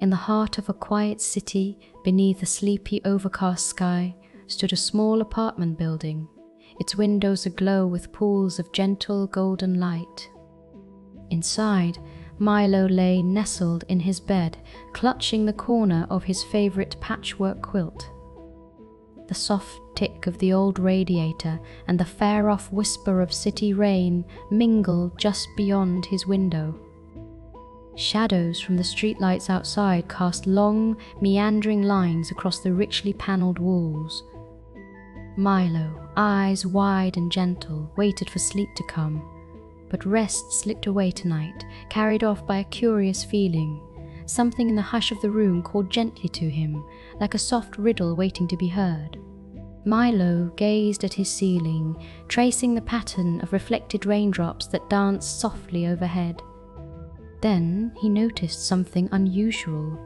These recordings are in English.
In the heart of a quiet city, beneath a sleepy overcast sky, stood a small apartment building, its windows aglow with pools of gentle golden light. Inside, Milo lay nestled in his bed, clutching the corner of his favorite patchwork quilt. The soft tick of the old radiator and the far-off whisper of city rain mingled just beyond his window. Shadows from the streetlights outside cast long, meandering lines across the richly panelled walls. Milo, eyes wide and gentle, waited for sleep to come, but rest slipped away tonight, carried off by a curious feeling. Something in the hush of the room called gently to him, like a soft riddle waiting to be heard. Milo gazed at his ceiling, tracing the pattern of reflected raindrops that danced softly overhead. Then he noticed something unusual.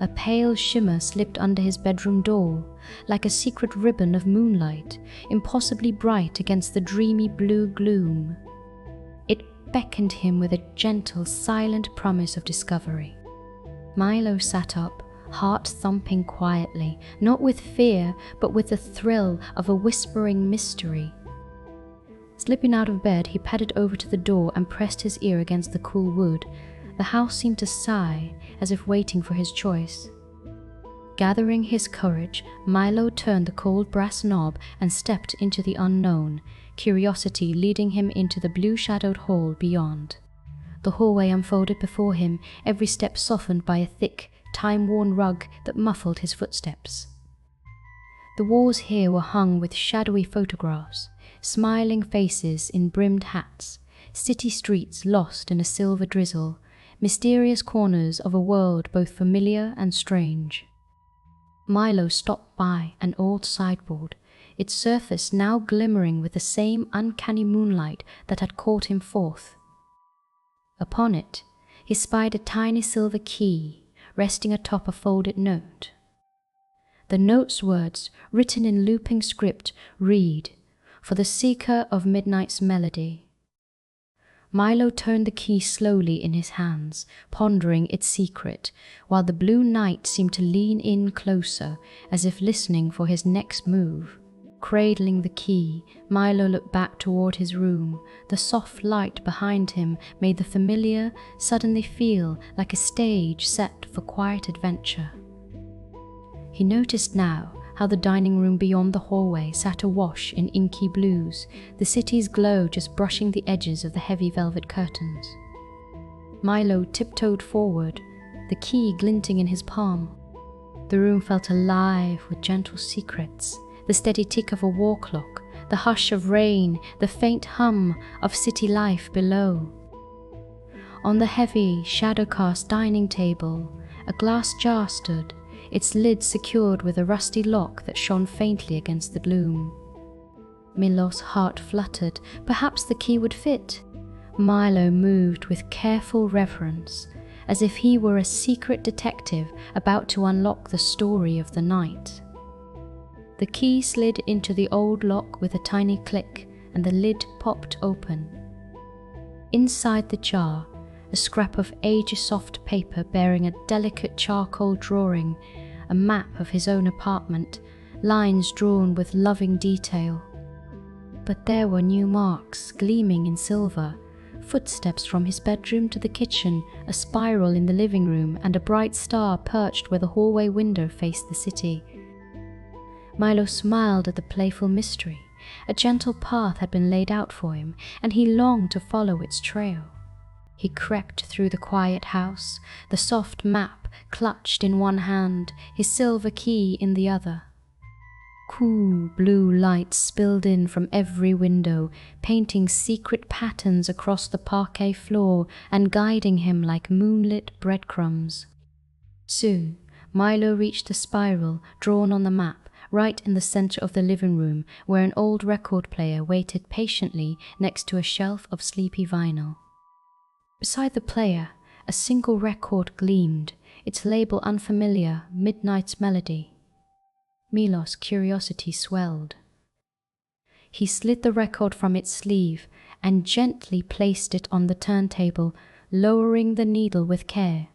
A pale shimmer slipped under his bedroom door, like a secret ribbon of moonlight, impossibly bright against the dreamy blue gloom. It beckoned him with a gentle, silent promise of discovery. Milo sat up, heart thumping quietly, not with fear, but with the thrill of a whispering mystery. Slipping out of bed, he padded over to the door and pressed his ear against the cool wood. The house seemed to sigh, as if waiting for his choice. Gathering his courage, Milo turned the cold brass knob and stepped into the unknown, curiosity leading him into the blue-shadowed hall beyond. The hallway unfolded before him, every step softened by a thick, time-worn rug that muffled his footsteps. The walls here were hung with shadowy photographs, smiling faces in brimmed hats, city streets lost in a silver drizzle, mysterious corners of a world both familiar and strange. Milo stopped by an old sideboard, its surface now glimmering with the same uncanny moonlight that had called him forth. Upon it, he spied a tiny silver key resting atop a folded note. The note's words, written in looping script, read, "For the seeker of midnight's melody." Milo turned the key slowly in his hands, pondering its secret, while the blue night seemed to lean in closer, as if listening for his next move. Cradling the key, Milo looked back toward his room. The soft light behind him made the familiar suddenly feel like a stage set for quiet adventure. He noticed now how the dining room beyond the hallway sat awash in inky blues, the city's glow just brushing the edges of the heavy velvet curtains. Milo tiptoed forward, the key glinting in his palm. The room felt alive with gentle secrets, the steady tick of a war clock, the hush of rain, the faint hum of city life below. On the heavy, shadow-cast dining table, a glass jar stood, its lid secured with a rusty lock that shone faintly against the gloom. Milo's heart fluttered. Perhaps the key would fit. Milo moved with careful reverence, as if he were a secret detective about to unlock the story of the night. The key slid into the old lock with a tiny click, and the lid popped open. Inside the jar, a scrap of age-soft paper bearing a delicate charcoal drawing, a map of his own apartment, lines drawn with loving detail. But there were new marks gleaming in silver, footsteps from his bedroom to the kitchen, a spiral in the living room, and a bright star perched where the hallway window faced the city. Milo smiled at the playful mystery. A gentle path had been laid out for him, and he longed to follow its trail. He crept through the quiet house, the soft map clutched in one hand, his silver key in the other. Cool blue light spilled in from every window, painting secret patterns across the parquet floor and guiding him like moonlit breadcrumbs. Soon, Milo reached the spiral drawn on the map, right in the center of the living room, where an old record player waited patiently next to a shelf of sleepy vinyl. Beside the player, a single record gleamed, its label unfamiliar, Midnight's Melody. Milo's curiosity swelled. He slid the record from its sleeve and gently placed it on the turntable, lowering the needle with care.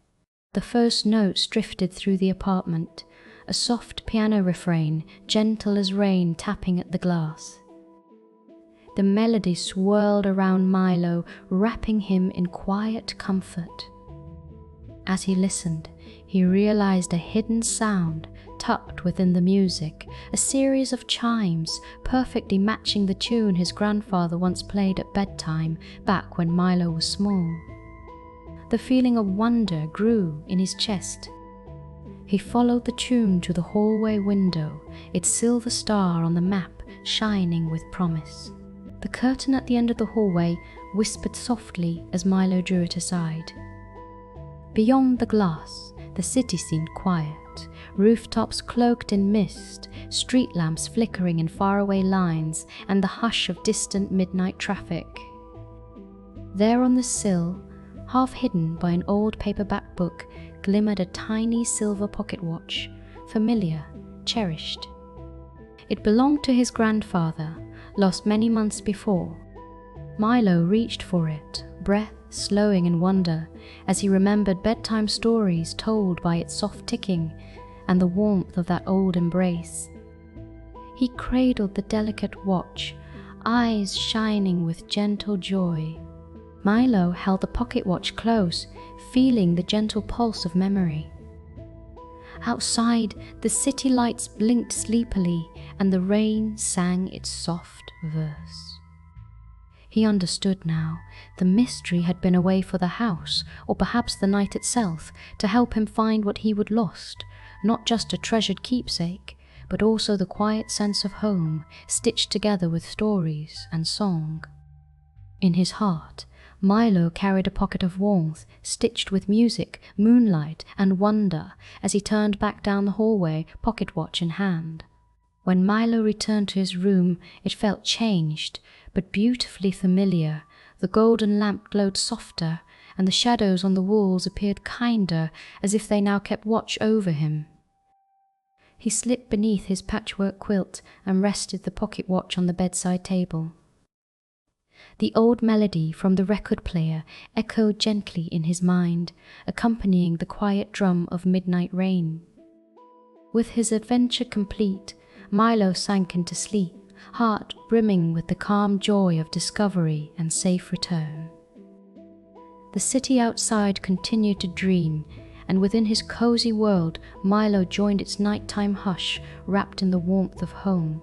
The first notes drifted through the apartment, a soft piano refrain, gentle as rain tapping at the glass. The melody swirled around Milo, wrapping him in quiet comfort. As he listened, he realized a hidden sound tucked within the music, a series of chimes perfectly matching the tune his grandfather once played at bedtime back when Milo was small. The feeling of wonder grew in his chest. He followed the tune to the hallway window, its silver star on the map shining with promise. The curtain at the end of the hallway whispered softly as Milo drew it aside. Beyond the glass, the city seemed quiet, rooftops cloaked in mist, street lamps flickering in faraway lines, and the hush of distant midnight traffic. There on the sill, half hidden by an old paperback book, glimmered a tiny silver pocket watch, familiar, cherished. It belonged to his grandfather, lost many months before. Milo reached for it, breath slowing in wonder, as he remembered bedtime stories told by its soft ticking and the warmth of that old embrace. He cradled the delicate watch, eyes shining with gentle joy. Milo held the pocket watch close, feeling the gentle pulse of memory. Outside, the city lights blinked sleepily, and the rain sang its soft verse. He understood now. The mystery had been a way for the house, or perhaps the night itself, to help him find what he would lost, not just a treasured keepsake, but also the quiet sense of home, stitched together with stories and song. In his heart, Milo carried a pocket of warmth, stitched with music, moonlight, and wonder, as he turned back down the hallway, pocket watch in hand. When Milo returned to his room, it felt changed, but beautifully familiar. The golden lamp glowed softer, and the shadows on the walls appeared kinder, as if they now kept watch over him. He slipped beneath his patchwork quilt and rested the pocket watch on the bedside table. The old melody from the record player echoed gently in his mind, accompanying the quiet drum of midnight rain. With his adventure complete, Milo sank into sleep, heart brimming with the calm joy of discovery and safe return. The city outside continued to dream, and within his cozy world, Milo joined its nighttime hush, wrapped in the warmth of home.